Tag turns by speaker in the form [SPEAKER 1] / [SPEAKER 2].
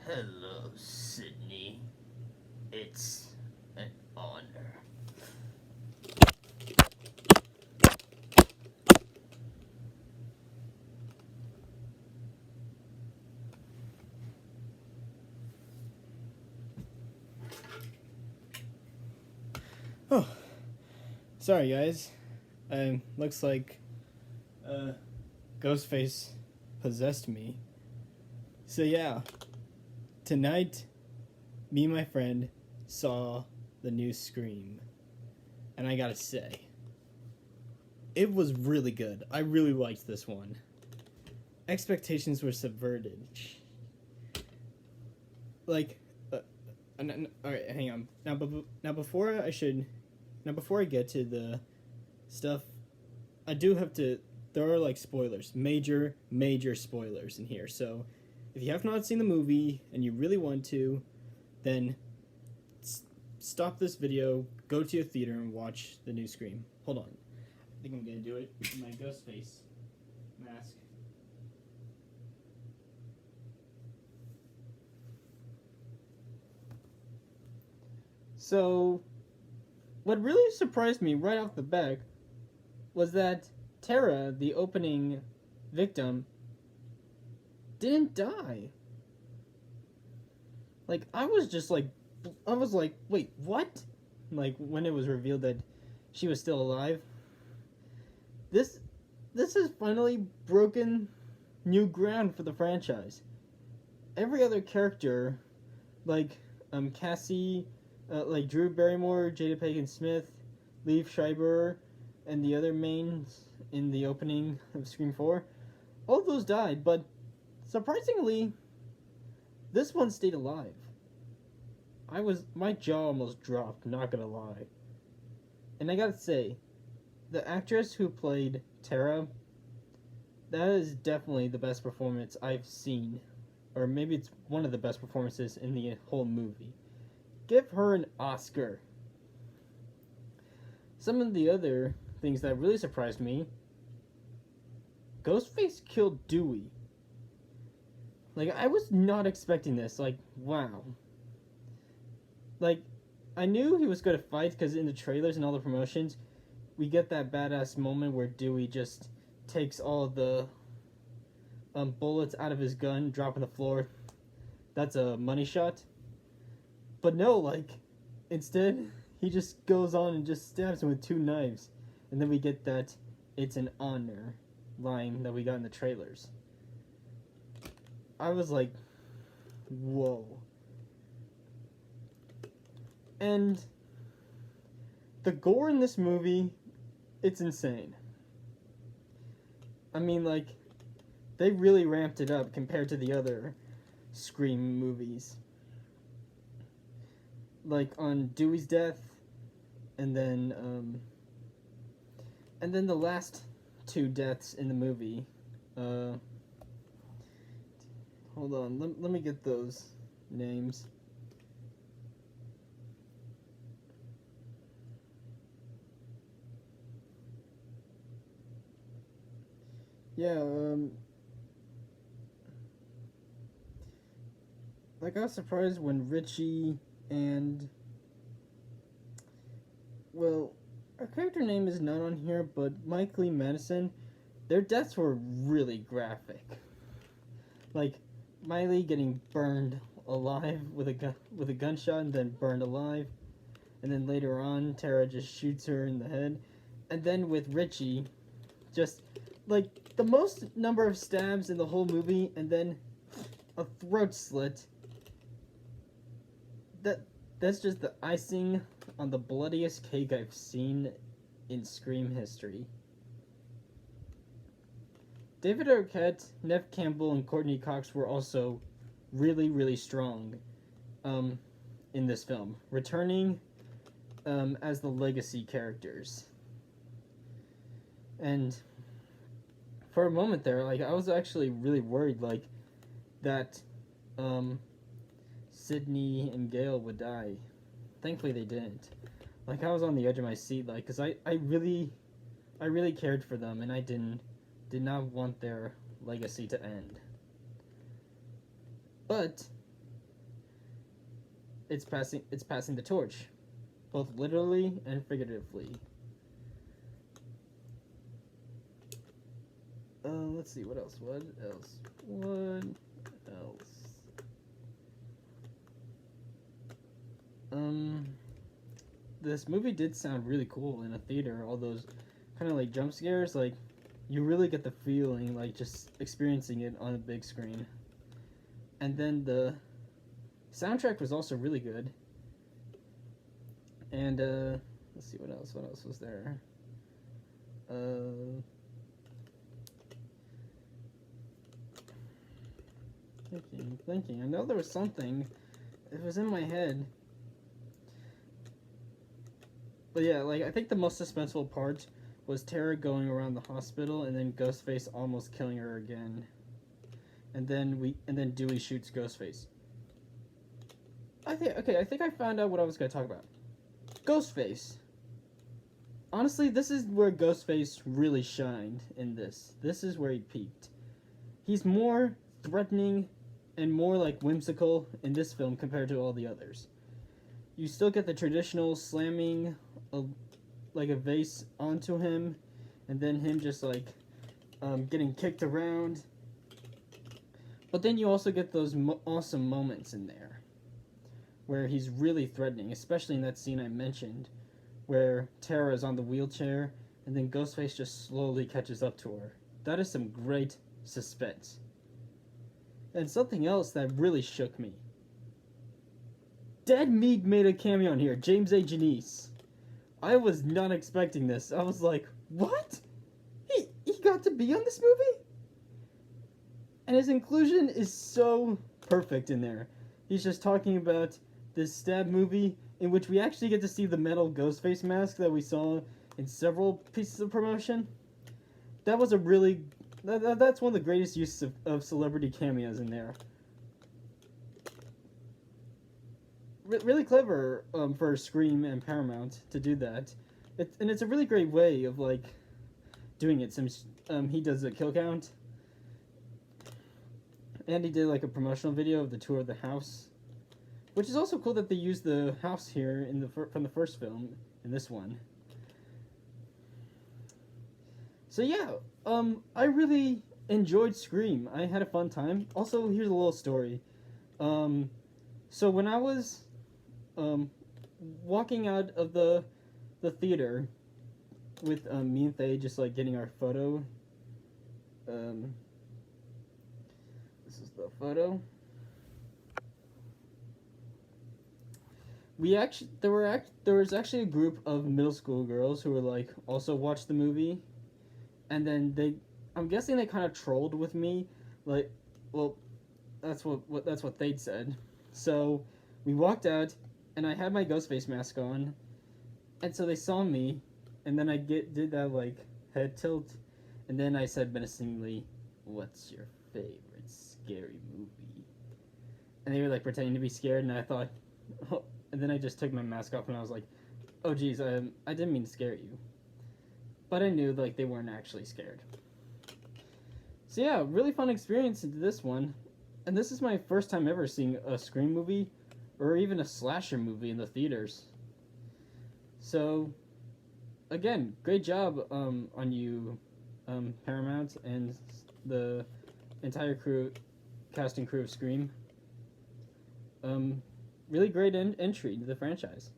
[SPEAKER 1] Hello, Sydney. It's an honor.
[SPEAKER 2] Oh, sorry guys. Looks like Ghostface possessed me. So yeah, tonight, me and my friend saw the new Scream, and I gotta say, it was really good. I really liked this one. Expectations were subverted. Like, all right, hang on. Now before I get to the stuff, I do have to. There are like spoilers, major spoilers in here. So, if you have not seen the movie and you really want to, then stop this video, go to a theater, and watch the new Scream. Hold on, I think I'm gonna do it with my ghost face mask. So, what really surprised me right off the bat was that Tara, the opening victim, didn't die. Like, I was like, wait, what? Like, when it was revealed that she was still alive. This has finally broken new ground for the franchise. Every other character, like Cassie, like Drew Barrymore, Jada Pinkett Smith, Liev Schreiber, and the other mains in the opening of Scream 4, all of those died, but surprisingly, this one stayed alive. My jaw almost dropped, not gonna lie. And I gotta say, the actress who played Tara, that is definitely the best performance I've seen. Or maybe it's one of the best performances in the whole movie. Give her an Oscar. Some of the other things that really surprised me, Ghostface killed Dewey. Like, I was not expecting this. Like, wow. Like, I knew he was going to fight because in the trailers and all the promotions, we get that badass moment where Dewey just takes all the bullets out of his gun, drop on the floor. That's a money shot. But no, like, instead, he just goes on and just stabs him with 2 knives. And then we get that "it's an honor" line that we got in the trailers. I was like, whoa. And the gore in this movie, it's insane. I mean, like, they really ramped it up compared to the other Scream movies. Like, on Dewey's death, and then the last 2 deaths in the movie. Hold on, let me get those names. Yeah, like, I was surprised when Richie and, well, our character name is not on here, but Mike Lee Madison, their deaths were really graphic. Like, Miley getting burned alive with a gunshot and then burned alive. And then later on, Tara just shoots her in the head. And then with Richie, just, like, the most number of stabs in the whole movie, and then a throat slit. That's just the icing on the bloodiest cake I've seen in Scream history. David Arquette, Neve Campbell, and Courtney Cox were also really, really strong in this film, returning as the legacy characters. And for a moment there, like, I was actually really worried, like, that Sydney and Gail would die. Thankfully they didn't. Like, I was on the edge of my seat, like, because I really cared for them, and I did not want their legacy to end. But it's passing the torch, both literally and figuratively. Let's see, what else? What else? What else? This movie did sound really cool in a theater. All those kind of like jump scares, like you really get the feeling like just experiencing it on a big screen. And then the soundtrack was also really good. And let's see, what else? What else was there? Thinking. I know there was something. It was in my head. But yeah, like I think the most suspenseful part was Tara going around the hospital and then Ghostface almost killing her again. And then Dewey shoots Ghostface. I think I found out what I was gonna talk about. Ghostface. Honestly, this is where Ghostface really shined in this. This is where he peaked. He's more threatening and more like whimsical in this film compared to all the others. You still get the traditional slamming a vase onto him, and then him just like getting kicked around. But then you also get those awesome moments in there where he's really threatening, especially in that scene I mentioned where Tara is on the wheelchair and then Ghostface just slowly catches up to her. That is some great suspense. And something else that really shook me. Dead Meat made a cameo in here, James A. Janice. I was not expecting this. I was like, what? He got to be on this movie? And his inclusion is so perfect in there. He's just talking about this stab movie in which we actually get to see the metal Ghostface mask that we saw in several pieces of promotion. That was a really... That's one of the greatest uses of celebrity cameos in there. Really clever for Scream and Paramount to do that. And it's a really great way of like doing it since he does a kill count. And he did like a promotional video of the tour of the house. Which is also cool that they used the house here in from the first film in this one. So yeah, I really enjoyed Scream. I had a fun time. Also, here's a little story. So when I was walking out of the theater with me and Faye just like getting our photo. This is the photo. There was actually a group of middle school girls who were like also watched the movie, and then I'm guessing they kind of trolled with me, like, well, that's what they'd said. So we walked out, and I had my Ghostface mask on, and so they saw me, and then I did that like head tilt, and then I said menacingly, "What's your favorite scary movie?" And they were like pretending to be scared, and I thought, oh. And then I just took my mask off, and I was like, "Oh, geez, I didn't mean to scare you." But I knew like they weren't actually scared. So yeah, really fun experience into this one, and this is my first time ever seeing a Scream movie, or even a slasher movie in the theaters. So, again, great job on you, Paramount, and the entire cast and crew of Scream. Really great entry to the franchise.